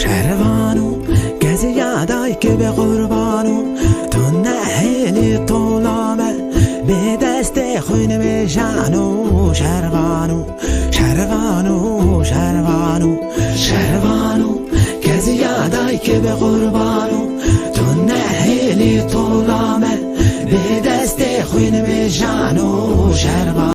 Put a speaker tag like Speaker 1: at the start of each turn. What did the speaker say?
Speaker 1: شروانو کسی یادای که به قربانو تو نهیلی طولامه به دست خون بشانو شروانو شروانو شروانو شروانو کسی یادای که به قربانو تو نهیلی طولامه به دست خون بشانو شروانو